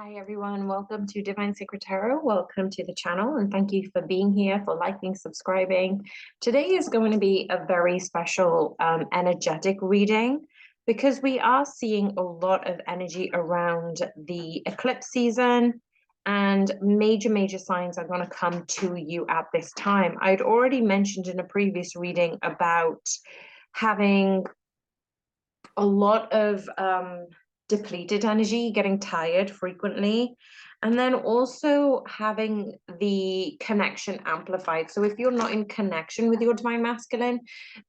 Hi everyone, welcome to Divine Sacred Tarot. Welcome to the channel and thank you for being here, for liking, subscribing. Today is going to be a very special energetic reading because we are seeing a lot of energy around the eclipse season and major signs are going to come to you at this time. I'd already mentioned in a previous reading about having a lot of depleted energy, getting tired frequently, and then also having the connection amplified. So if you're not in connection with your divine masculine,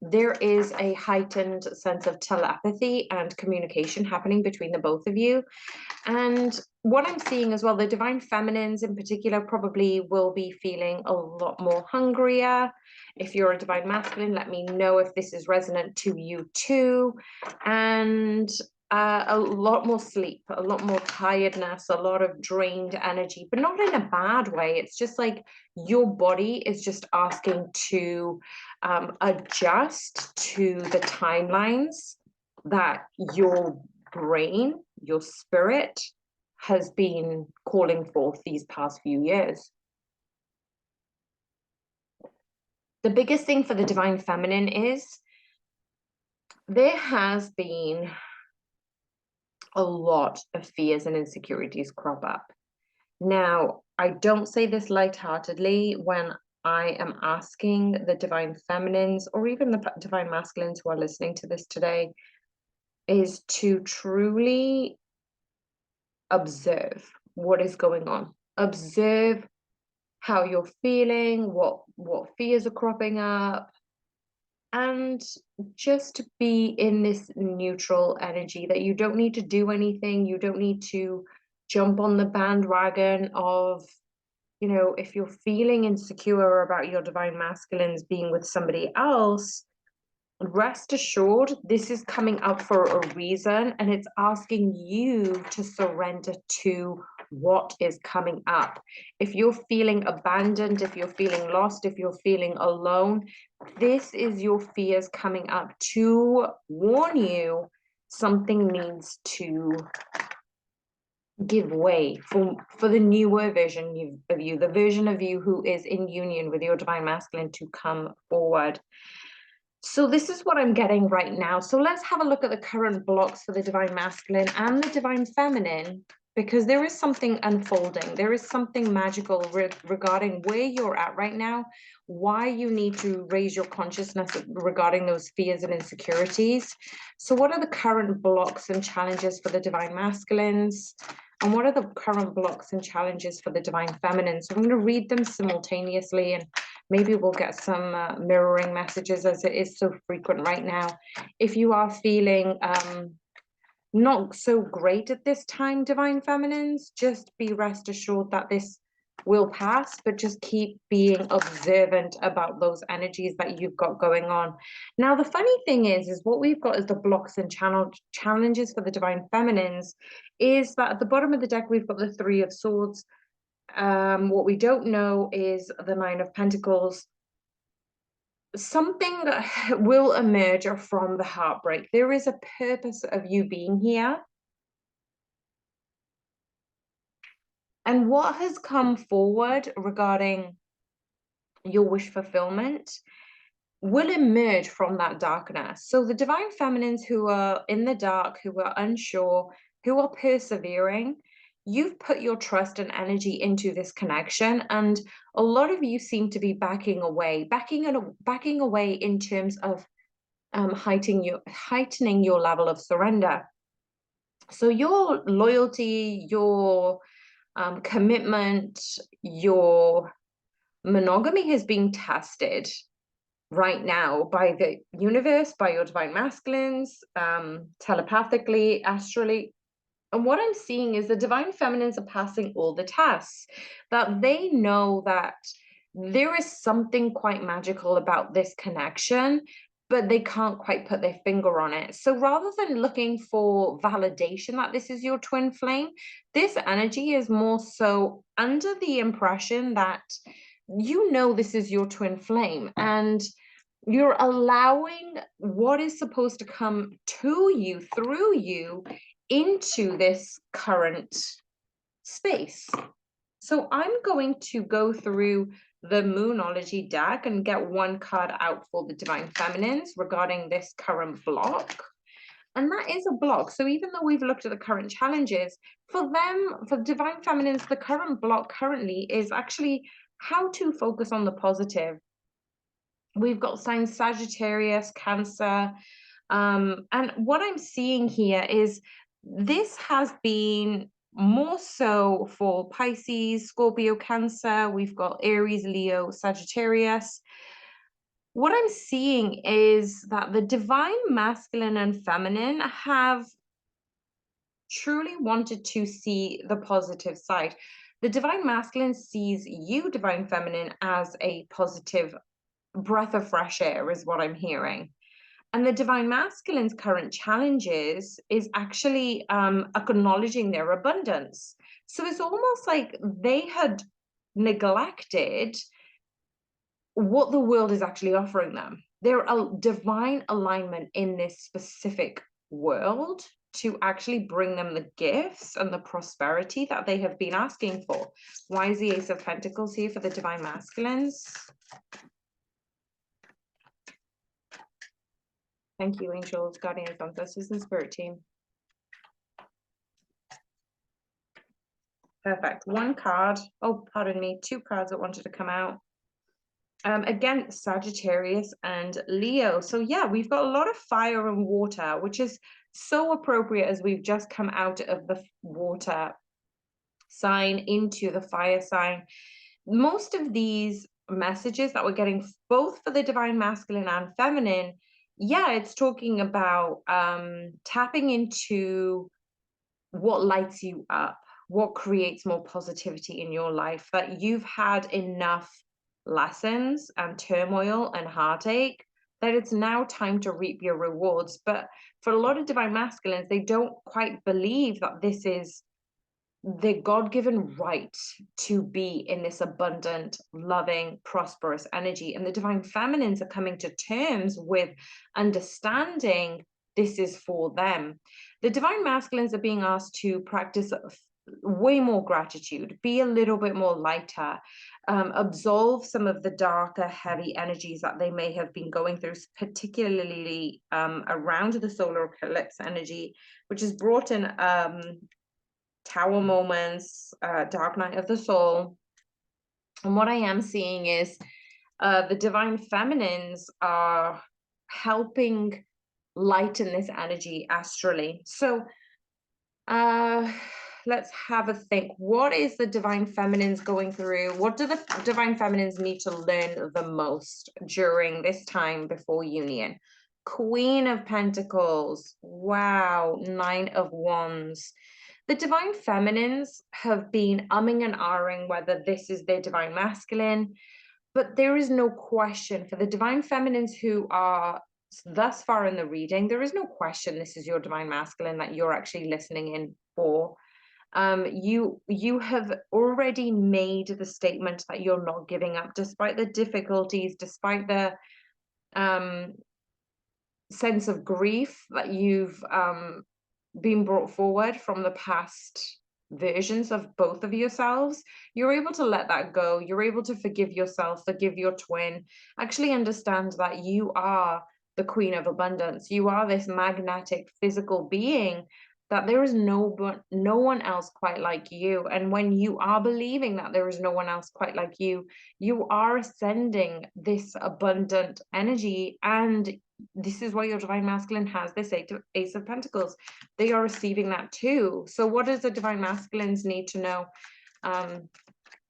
there is a heightened sense of telepathy and communication happening between the both of you. And what I'm seeing as well, the divine feminines in particular probably will be feeling a lot more hungrier. If you're a divine masculine, let me know if this is resonant to you too. And a lot more sleep, a lot more tiredness, a lot of drained energy, but not in a bad way. It's just like your body is just asking to adjust to the timelines that your brain, your spirit has been calling forth these past few years. The biggest thing for the divine feminine is there has been a lot of fears and insecurities crop up. Now, I don't say this lightheartedly when I am asking the divine feminines or even the divine masculines who are listening to this today is to truly observe what is going on. Observe how you're feeling, what fears are cropping up, and just be in this neutral energy that you don't need to do anything. You don't need to jump on the bandwagon of, you know, if you're feeling insecure about your divine masculines being with somebody else, rest assured this is coming up for a reason, and it's asking you to surrender to what is coming up. If you're feeling abandoned, if you're feeling lost, if you're feeling alone, this is your fears coming up to warn you something needs to give way for the newer version of you, the version of you who is in union with your divine masculine, to come forward. So this is what I'm getting right now. So let's have a look at the current blocks for the divine masculine and the divine feminine, because there is something unfolding. There is something magical regarding where you're at right now, why you need to raise your consciousness regarding those fears and insecurities. So what are the current blocks and challenges for the divine masculines? And what are the current blocks and challenges for the divine feminine? So I'm going to read them simultaneously, and maybe we'll get some mirroring messages, as it is so frequent right now. If you are feeling not so great at this time, divine feminines, just be rest assured that this will pass, but just keep being observant about those energies that you've got going on. Now, the funny thing is what we've got as the blocks and challenges for the divine feminines is that at the bottom of the deck, we've got the Three of Swords. What we don't know is the Nine of Pentacles. Something will emerge from the heartbreak. There is a purpose of you being here. And what has come forward regarding your wish fulfillment will emerge from that darkness. So the divine feminines who are in the dark, who are unsure, who are persevering, you've put your trust and energy into this connection, and a lot of you seem to be backing away in terms of heightening your level of surrender. So your loyalty, your commitment, your monogamy has been tested right now by the universe, by your divine masculines, telepathically, astrally. And what I'm seeing is the divine feminines are passing all the tests, that they know that there is something quite magical about this connection, but they can't quite put their finger on it. So rather than looking for validation that this is your twin flame, this energy is more so under the impression that you know this is your twin flame, and you're allowing what is supposed to come to you through you into this current space. So I'm going to go through the Moonology deck and get one card out for the Divine Feminines regarding this current block. And that is a block. So even though we've looked at the current challenges, for them, for Divine Feminines, the current block currently is actually how to focus on the positive. We've got signs Sagittarius, Cancer. And what I'm seeing here is this has been more so for Pisces, Scorpio, Cancer. We've got Aries, Leo, Sagittarius. What I'm seeing is that the divine masculine and feminine have truly wanted to see the positive side. The divine masculine sees you, divine feminine, as a positive breath of fresh air, is what I'm hearing. And the divine masculine's current challenges is actually acknowledging their abundance. So it's almost like they had neglected what the world is actually offering them. They're a divine alignment in this specific world to actually bring them the gifts and the prosperity that they have been asking for. Why is the Ace of Pentacles here for the divine masculines? Thank you, angels, guardians, ancestors, and spirit team. Perfect. One card. Oh, pardon me. Two cards that wanted to come out. Again, Sagittarius and Leo. So yeah, we've got a lot of fire and water, which is so appropriate as we've just come out of the water sign into the fire sign. Most of these messages that we're getting, both for the divine masculine and feminine, yeah, it's talking about tapping into what lights you up, what creates more positivity in your life, that you've had enough lessons and turmoil and heartache that it's now time to reap your rewards. But for a lot of divine masculines, they don't quite believe that this is their God-given right to be in this abundant, loving, prosperous energy. And the divine feminines are coming to terms with understanding this is for them. The divine masculines are being asked to practice way more gratitude, be a little bit more lighter, absolve some of the darker, heavy energies that they may have been going through, particularly around the solar eclipse energy, which has brought in Tower moments, Dark Night of the Soul. And what I am seeing is the divine feminines are helping lighten this energy astrally. So let's have a think. What is the divine feminines going through? What do the divine feminines need to learn the most during this time before union? Queen of Pentacles. Wow. 9 of Wands. The divine feminines have been umming and ahhing whether this is their divine masculine, but there is no question for the divine feminines who are thus far in the reading, there is no question this is your divine masculine that you're actually listening in for. You have already made the statement that you're not giving up, despite the difficulties, despite the sense of grief that you've been brought forward from the past versions of both of yourselves. You're able to let that go. You're able to forgive yourself, forgive your twin, actually understand that you are the queen of abundance. You are this magnetic physical being, that there is no one else quite like you. And when you are believing that there is no one else quite like you, you are ascending this abundant energy. And this is why your divine masculine has this Ace of Pentacles. They are receiving that too. So what does the divine masculines need to know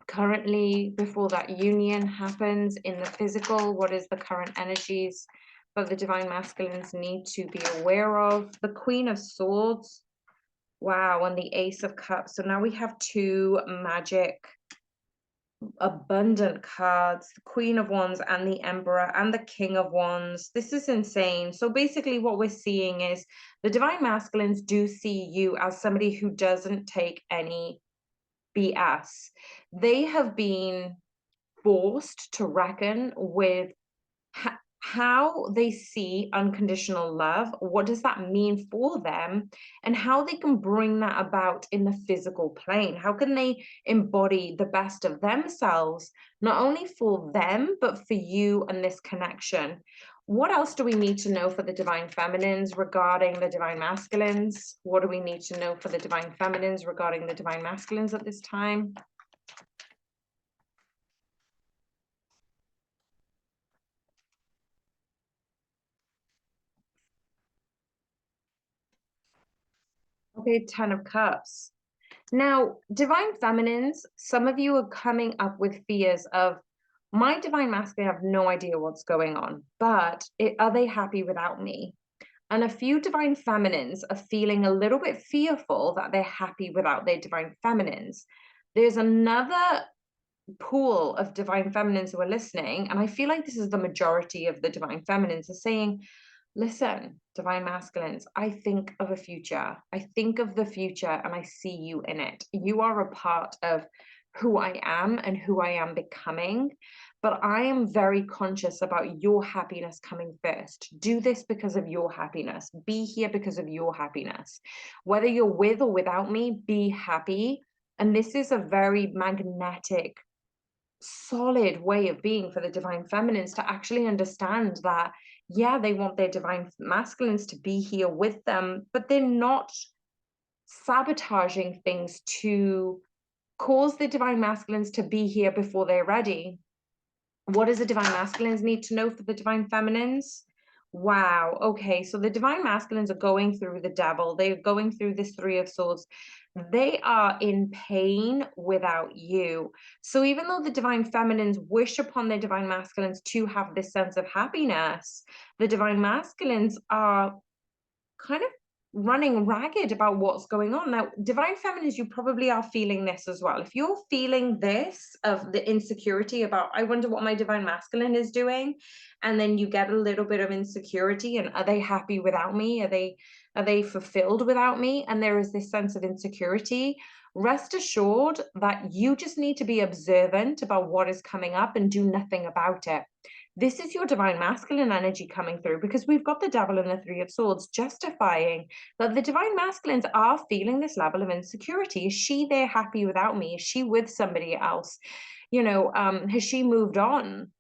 currently before that union happens in the physical? What is the current energies that the divine masculines need to be aware of? The Queen of Swords. Wow, and the Ace of Cups. So now we have two magic abundant cards, the Queen of Wands and the Emperor and the King of Wands. This is insane. So basically what we're seeing is the divine masculines do see you as somebody who doesn't take any BS. They have been forced to reckon with how they see unconditional love, what does that mean for them, and how they can bring that about in the physical plane. How can they embody the best of themselves, not only for them, but for you and this connection? What else do we need to know for the divine feminines regarding the divine masculines? What do we need to know for the divine feminines regarding the divine masculines at this time? Okay, 10 of Cups. Now, divine feminines, some of you are coming up with fears of, my divine masculine have no idea what's going on, but are they happy without me? And a few divine feminines are feeling a little bit fearful that they're happy without their divine feminines. There's another pool of divine feminines who are listening, and I feel like this is the majority of the divine feminines are saying, listen, divine masculines, I think of a future. I think of the future and I see you in it. You are a part of who I am and who I am becoming. But I am very conscious about your happiness coming first. Do this because of your happiness. Be here because of your happiness. Whether you're with or without me, be happy. And this is a very magnetic, solid way of being for the divine feminines to actually understand that, yeah, they want their divine masculines to be here with them, but they're not sabotaging things to cause the divine masculines to be here before they're ready. What does the divine masculines need to know for the divine feminines? Wow. Okay. So the divine masculines are going through the devil. They're going through this Three of Swords. They are in pain without you. So even though the divine feminines wish upon their divine masculines to have this sense of happiness, the divine masculines are kind of running ragged about what's going on. Now, divine feminines, you probably are feeling this as well. If you're feeling this of the insecurity about, I wonder what my divine masculine is doing, and then you get a little bit of insecurity, and are they happy without me? Are they fulfilled without me? And there is this sense of insecurity. Rest assured that you just need to be observant about what is coming up and do nothing about it. This is your divine masculine energy coming through, because we've got the devil and the Three of Swords justifying that the divine masculines are feeling this level of insecurity. Is she there happy without me? Is she with somebody else? Has she moved on?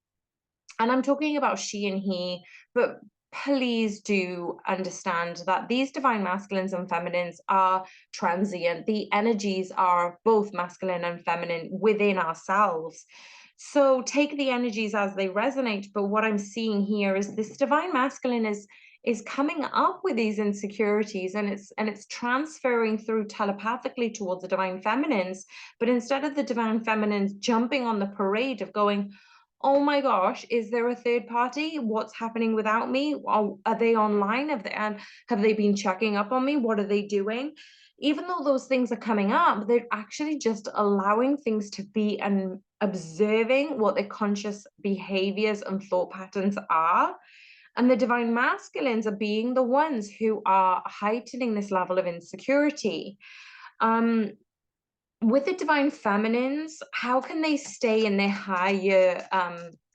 And I'm talking about she and he, but please do understand that these divine masculines and feminines are transient. The energies are both masculine and feminine within ourselves. So take the energies as they resonate. But what I'm seeing here is this divine masculine is coming up with these insecurities, and it's transferring through telepathically towards the divine feminines. But instead of the divine feminines jumping on the parade of going, oh my gosh, is there a third party? What's happening without me? Are they online? Have they been checking up on me? What are they doing? Even though those things are coming up, they're actually just allowing things to be and observing what their conscious behaviors and thought patterns are. And the divine masculines are being the ones who are heightening this level of insecurity. With the divine feminines, how can they stay in their higher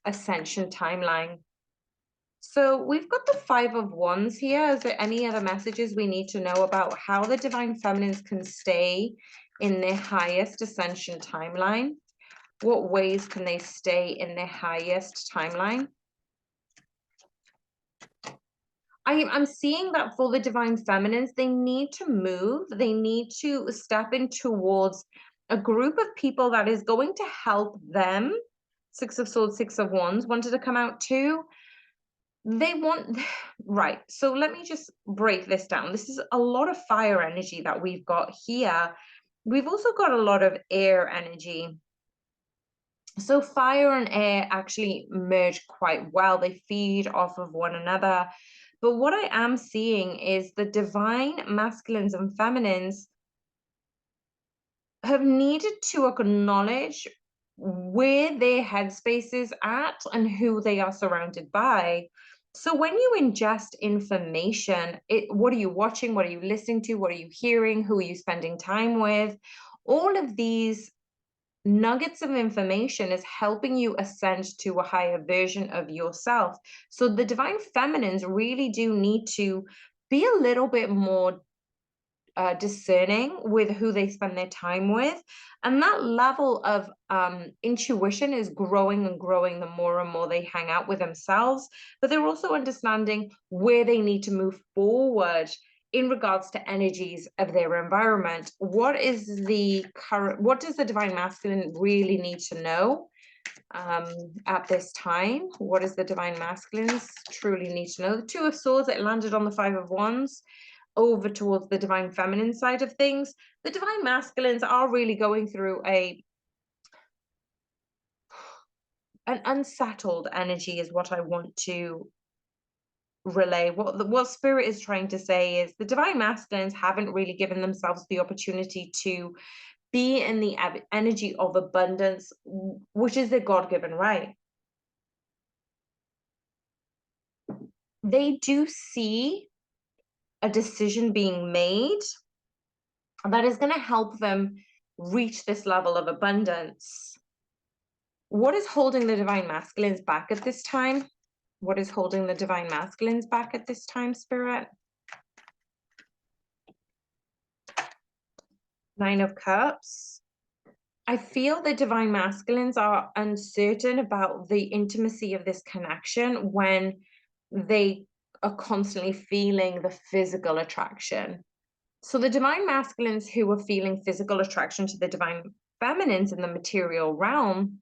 ascension timeline? So we've got the Five of Wands here. Is there any other messages we need to know about how the divine feminines can stay in their highest ascension timeline? What ways can they stay in their highest timeline? I'm seeing that for the divine feminines, they need to move. They need to step in towards a group of people that is going to help them. Six of Swords, Six of Wands wanted to come out too. They want, right. So let me just break this down. This is a lot of fire energy that we've got here. We've also got a lot of air energy. So fire and air actually merge quite well. They feed off of one another. But what I am seeing is the divine masculines and feminines have needed to acknowledge where their headspace is at and who they are surrounded by. So when you ingest information, what are you watching? What are you listening to? What are you hearing? Who are you spending time with? All of these nuggets of information is helping you ascend to a higher version of yourself. So the divine feminines really do need to be a little bit more discerning with who they spend their time with. And that level of intuition is growing and growing the more and more they hang out with themselves. But they're also understanding where they need to move forward in regards to energies of their environment. What does the divine masculine really need to know at this time? What does the divine masculines truly need to know? The Two of Swords, it landed on the Five of Wands over towards the divine feminine side of things. The divine masculines are really going through an unsettled energy is what I want to relay. What spirit is trying to say is the divine masculines haven't really given themselves the opportunity to be in the energy of abundance, which is their God-given right. They do see a decision being made that is going to help them reach this level of abundance. What is holding the divine masculines back at this time? What is holding the divine masculines back at this time, Spirit? Nine of Cups. I feel the divine masculines are uncertain about the intimacy of this connection when they are constantly feeling the physical attraction. So the divine masculines who are feeling physical attraction to the divine feminines in the material realm,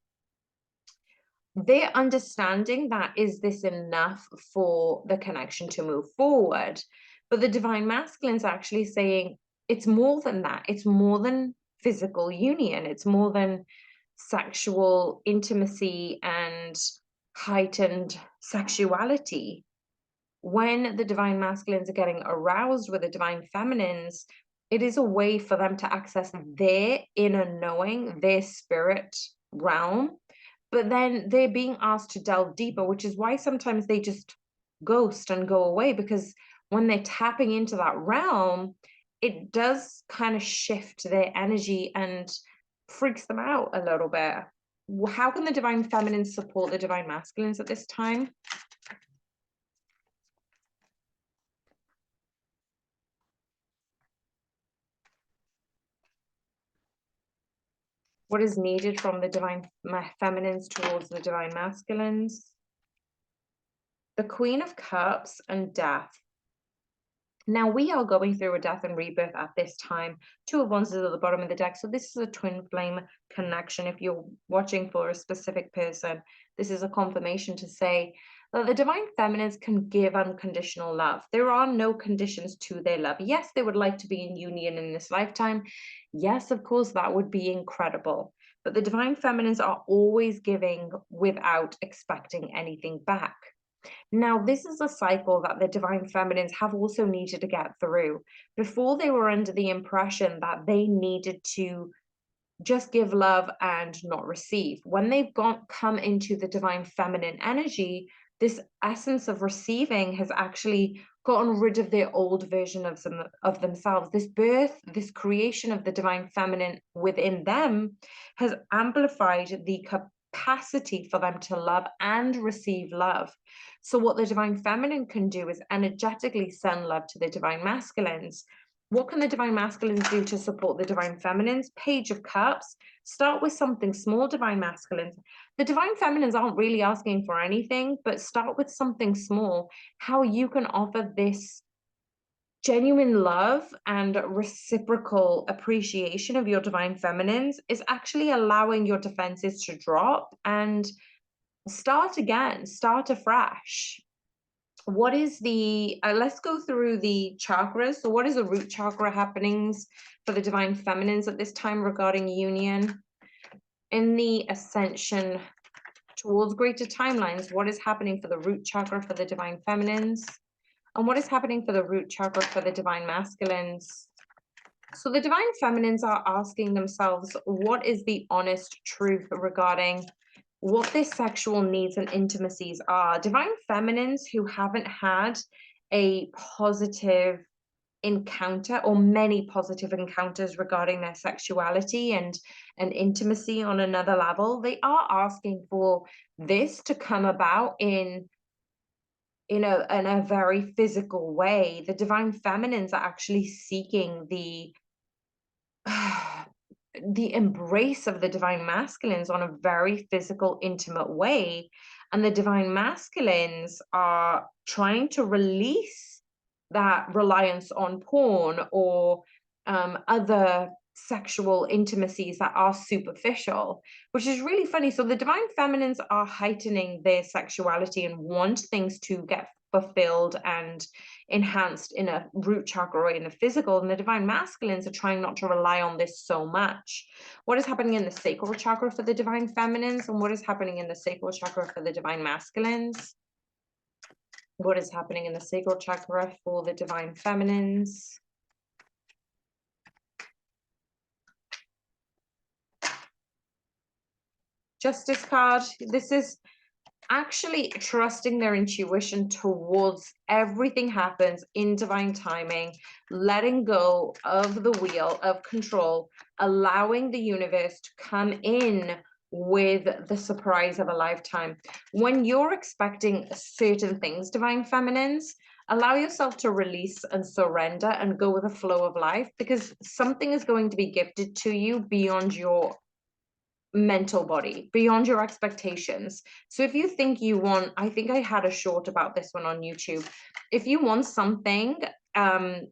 they're understanding that, is this enough for the connection to move forward? But the divine masculines are actually saying it's more than that. It's more than physical union. It's more than sexual intimacy and heightened sexuality. When the divine masculines are getting aroused with the divine feminines, it is a way for them to access their inner knowing, their spirit realm. But then they're being asked to delve deeper, which is why sometimes they just ghost and go away, because when they're tapping into that realm, it does kind of shift their energy and freaks them out a little bit. How can the divine feminines support the divine masculines at this time? What is needed from the divine feminines towards the divine masculines? The Queen of Cups and Death. Now we are going through a death and rebirth at this time. Two of Wands is at the bottom of the deck. So this is a twin flame connection. If you're watching for a specific person, this is a confirmation to say that the divine feminines can give unconditional love. There are no conditions to their love. Yes, they would like to be in union in this lifetime. Yes, of course, that would be incredible. But the divine feminines are always giving without expecting anything back. Now, this is a cycle that the divine feminines have also needed to get through. Before, they were under the impression that they needed to just give love and not receive. When they've come into the divine feminine energy, this essence of receiving has actually gotten rid of their old version of themselves. This birth, this creation of the divine feminine within them has amplified the capacity for them to love and receive love. So what the divine feminine can do is energetically send love to the divine masculines. What can the divine masculines do to support the divine feminines? Page of Cups. Start with something small, divine masculines. The divine feminines aren't really asking for anything, but start with something small. How you can offer this genuine love and reciprocal appreciation of your divine feminines is actually allowing your defenses to drop and start again, start afresh. What is the let's go through the chakras. So what is the root chakra happenings for the divine feminines at this time regarding union? In the ascension towards greater timelines, what is happening for the root chakra for the divine feminines? And what is happening for the root chakra for the divine masculines? So the divine feminines are asking themselves, what is the honest truth regarding what their sexual needs and intimacies are? Divine feminines who haven't had a positive encounter, or many positive encounters regarding their sexuality and intimacy on another level, they are asking for this to come about in a very physical way. The divine feminines are actually seeking the the embrace of the divine masculines on a very physical, intimate way. And the divine masculines are trying to release that reliance on porn or other sexual intimacies that are superficial, which is really funny. So the divine feminines are heightening their sexuality and want things to get fulfilled and enhanced in a root chakra or in the physical, and the divine masculines are trying not to rely on this so much. What is happening in the sacral chakra for the divine feminines, and what is happening in the sacral chakra for the divine masculines? What is happening in the sacral chakra for the divine feminines? Justice card. This is actually trusting their intuition towards everything happens in divine timing, letting go of the wheel of control, allowing the universe to come in with the surprise of a lifetime. When you're expecting certain things, divine feminines, allow yourself to release and surrender and go with the flow of life, because something is going to be gifted to you beyond your mental body, beyond your expectations. So if you think you want, I think I had a short about this one on YouTube. If you want something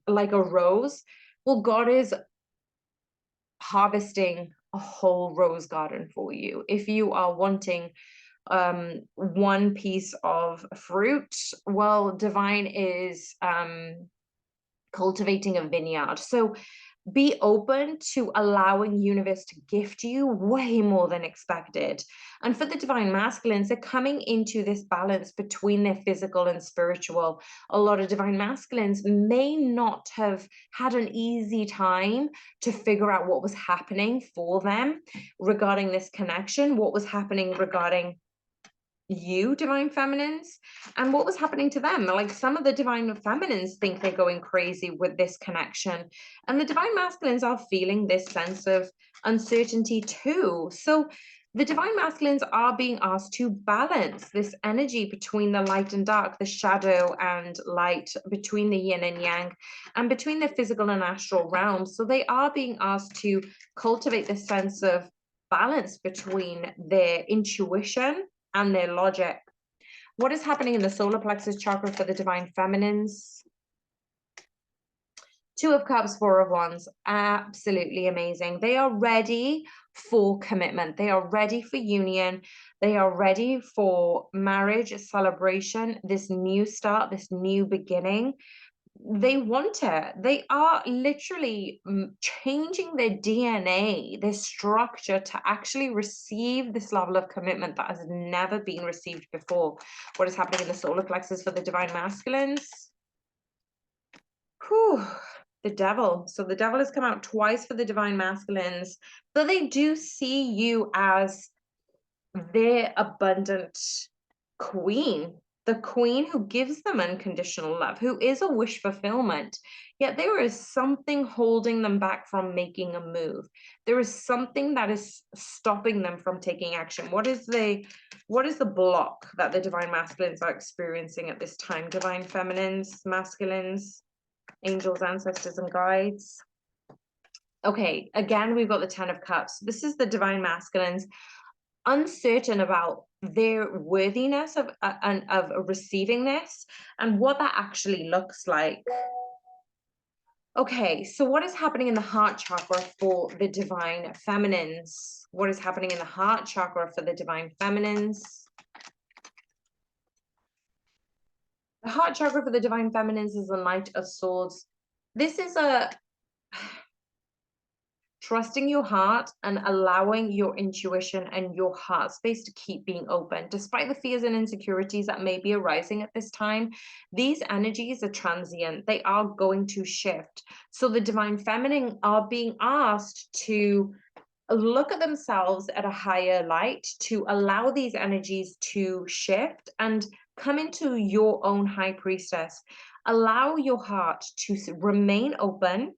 like a rose, well, God is harvesting a whole rose garden for you. If you are wanting one piece of fruit, well, divine is cultivating a vineyard. So be open to allowing universe to gift you way more than expected. And for the divine masculines, they're coming into this balance between their physical and spiritual. A lot of divine masculines may not have had an easy time to figure out what was happening for them regarding this connection, what was happening regarding you, divine feminines, and what was happening to them. Like, some of the divine feminines think they're going crazy with this connection, and the divine masculines are feeling this sense of uncertainty too. So the divine masculines are being asked to balance this energy between the light and dark, the shadow and light, between the yin and yang, and between the physical and astral realms. So they are being asked to cultivate this sense of balance between their intuition and their logic. What is happening in the solar plexus chakra for the divine feminines? Two of Cups, Four of Wands, absolutely amazing. They are ready for commitment. They are ready for union. They are ready for marriage, celebration, this new start, this new beginning. They want it. They are literally changing their DNA, their structure, to actually receive this level of commitment that has never been received before. What is happening in the solar plexus for the divine masculines? Whew, the devil. So the devil has come out twice for the divine masculines. So they do see you as their abundant queen, the queen who gives them unconditional love, who is a wish fulfillment. Yet there is something holding them back from making a move. There is something that is stopping them from taking action. What is the block that the divine masculines are experiencing at this time? Divine feminines, masculines, angels, ancestors, and guides. Okay, again, we've got the 10 of Cups. This is the divine masculines, uncertain about their worthiness of receiving this and what that actually looks like. Okay, so what is happening in the heart chakra for the divine feminines? What is happening in the heart chakra for the divine feminines? The heart chakra for the divine feminines is the Knight of Swords. This is a trusting your heart and allowing your intuition and your heart space to keep being open. Despite the fears and insecurities that may be arising at this time, these energies are transient. They are going to shift. So the divine feminine are being asked to look at themselves at a higher light, to allow these energies to shift and come into your own high priestess. Allow your heart to remain open,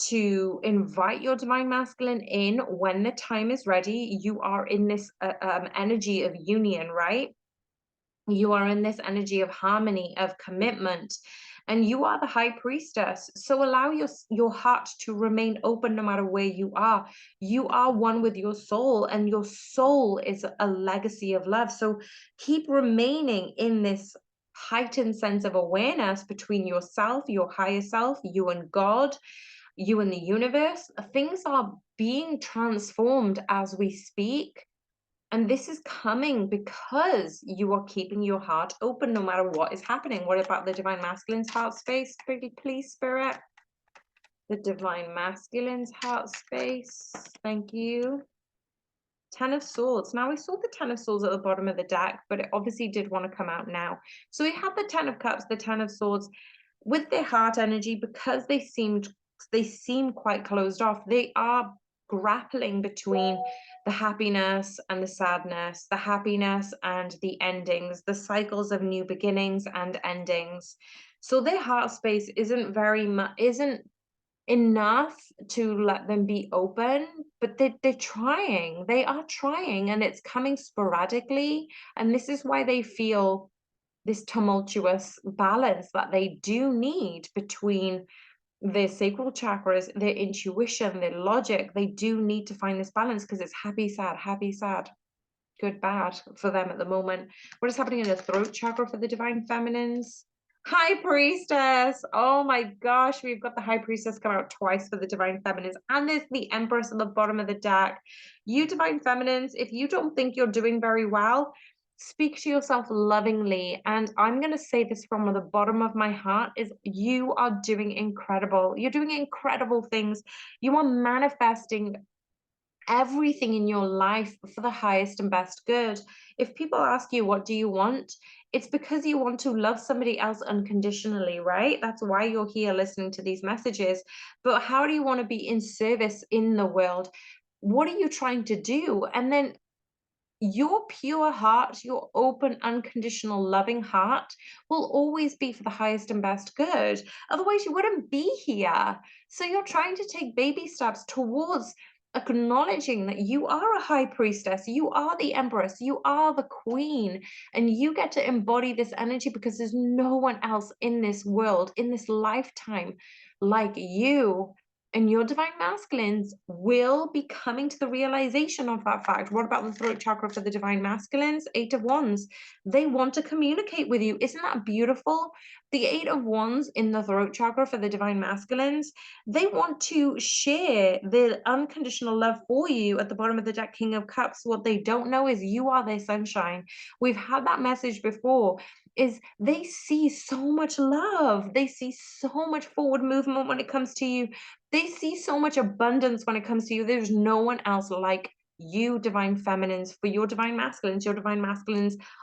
to invite your divine masculine in when the time is ready. You are in this energy of union, right? You are in this energy of harmony, of commitment, and you are the high priestess. So allow your heart to remain open no matter where you are. You are one with your soul, and your soul is a legacy of love. So keep remaining in this heightened sense of awareness between yourself, your higher self, you and God, you and the universe. Things are being transformed as we speak. And this is coming because you are keeping your heart open no matter what is happening. What about the divine masculine's heart space? Please, Spirit. The divine masculine's heart space. Thank you. Ten of Swords. Now, we saw the Ten of Swords at the bottom of the deck, but it obviously did want to come out now. So we have the Ten of Cups, the Ten of Swords with their heart energy, because they seem quite closed off. They are grappling between the happiness and the sadness, the happiness and the endings, the cycles of new beginnings and endings. So their heart space isn't enough to let them be open, but they're trying. They are trying, and it's coming sporadically. And this is why they feel this tumultuous balance that they do need between their sacral chakras, their intuition, their logic. They do need to find this balance because it's happy, sad, good, bad for them at the moment. What is happening in the throat chakra for the divine feminines? High priestess. Oh my gosh, we've got the high priestess come out twice for the divine feminines, and there's the empress at the bottom of the deck. You divine feminines, if you don't think you're doing very well, speak to yourself lovingly. And I'm going to say this from the bottom of my heart, is you are doing incredible. You're doing incredible things. You are manifesting everything in your life for the highest and best good. If people ask you, what do you want? It's because you want to love somebody else unconditionally, right? That's why you're here listening to these messages. But how do you want to be in service in the world? What are you trying to do? And then your pure heart, your open, unconditional, loving heart will always be for the highest and best good. Otherwise, you wouldn't be here. So you're trying to take baby steps towards acknowledging that you are a high priestess, you are the empress, you are the queen, and you get to embody this energy because there's no one else in this world, in this lifetime, like you. And your divine masculines will be coming to the realization of that fact. What about the throat chakra for the divine masculines? Eight of Wands. They want to communicate with you. Isn't that beautiful? The Eight of Wands in the throat chakra for the divine masculines, they want to share their unconditional love for you. At the bottom of the deck, King of Cups, what they don't know is you are their sunshine. We've had that message before, is they see so much love. They see so much forward movement when it comes to you. They see so much abundance when it comes to you. There's no one else like you, divine feminines. For your divine masculines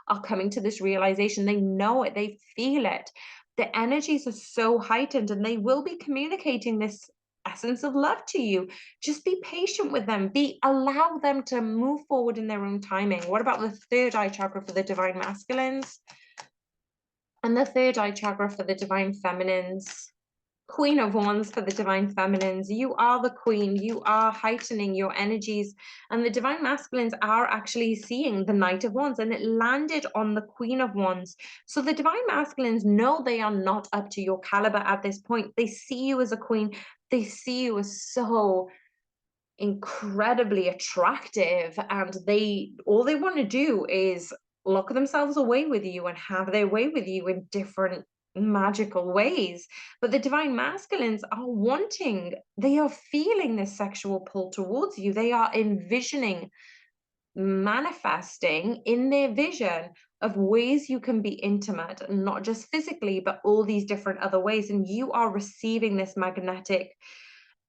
are coming to this realization. They know it, they feel it. The energies are so heightened, and they will be communicating this essence of love to you. Just be patient with them. Allow them to move forward in their own timing. What about the third eye chakra for the divine masculines? And the third eye chakra for the divine feminines? Queen of Wands for the divine feminines. You are the queen. You are heightening your energies. And the divine masculines are actually seeing the Knight of Wands, and it landed on the Queen of Wands. So the divine masculines know they are not up to your caliber at this point. They see you as a queen. They see you as so incredibly attractive, and all they want to do is lock themselves away with you and have their way with you in different magical ways. But the divine masculines they are feeling this sexual pull towards you. They are envisioning, manifesting in their vision of ways you can be intimate, not just physically, but all these different other ways. And you are receiving this magnetic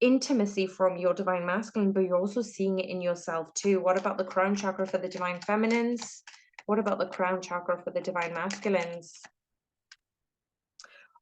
intimacy from your divine masculine, but you're also seeing it in yourself too. What about the crown chakra for the divine feminines? What about the crown chakra for the divine masculines?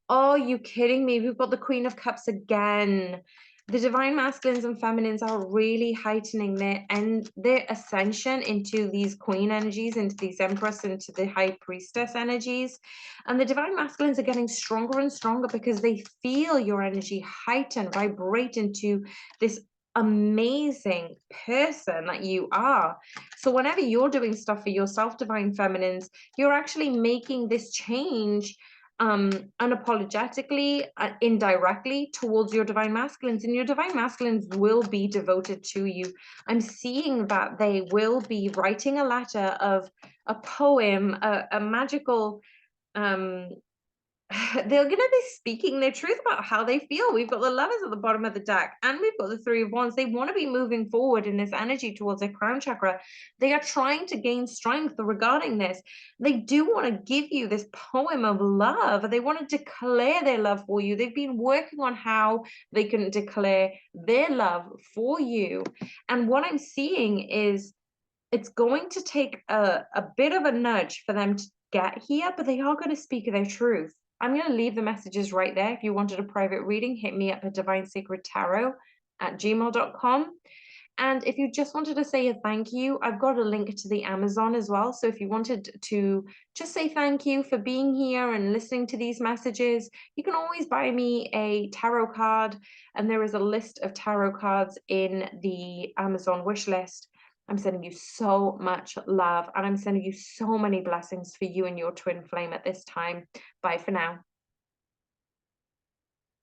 Oh, you kidding me? We've got the Queen of Cups again. The divine masculines and feminines are really heightening their ascension into these queen energies, into these empress, into the high priestess energies. And the divine masculines are getting stronger and stronger because they feel your energy heighten, vibrate into this amazing person that you are. So whenever you're doing stuff for yourself, divine feminines, you're actually making this change unapologetically, indirectly towards your divine masculines, and your divine masculines will be devoted to you. I'm seeing that they will be writing a letter of a poem, a magical um they're going to be speaking their truth about how they feel. We've got the lovers at the bottom of the deck, and we've got the three of wands. They want to be moving forward in this energy towards their crown chakra. They are trying to gain strength regarding this. They do want to give you this poem of love. They want to declare their love for you. They've been working on how they can declare their love for you. And what I'm seeing is it's going to take a bit of a nudge for them to get here, but they are going to speak their truth. I'm going to leave the messages right there. If you wanted a private reading, hit me up at divinesacredtarot@gmail.com. And if you just wanted to say a thank you, I've got a link to the Amazon as well. So if you wanted to just say thank you for being here and listening to these messages, you can always buy me a tarot card. And there is a list of tarot cards in the Amazon wish list. I'm sending you so much love, and I'm sending you so many blessings for you and your twin flame at this time. Bye for now.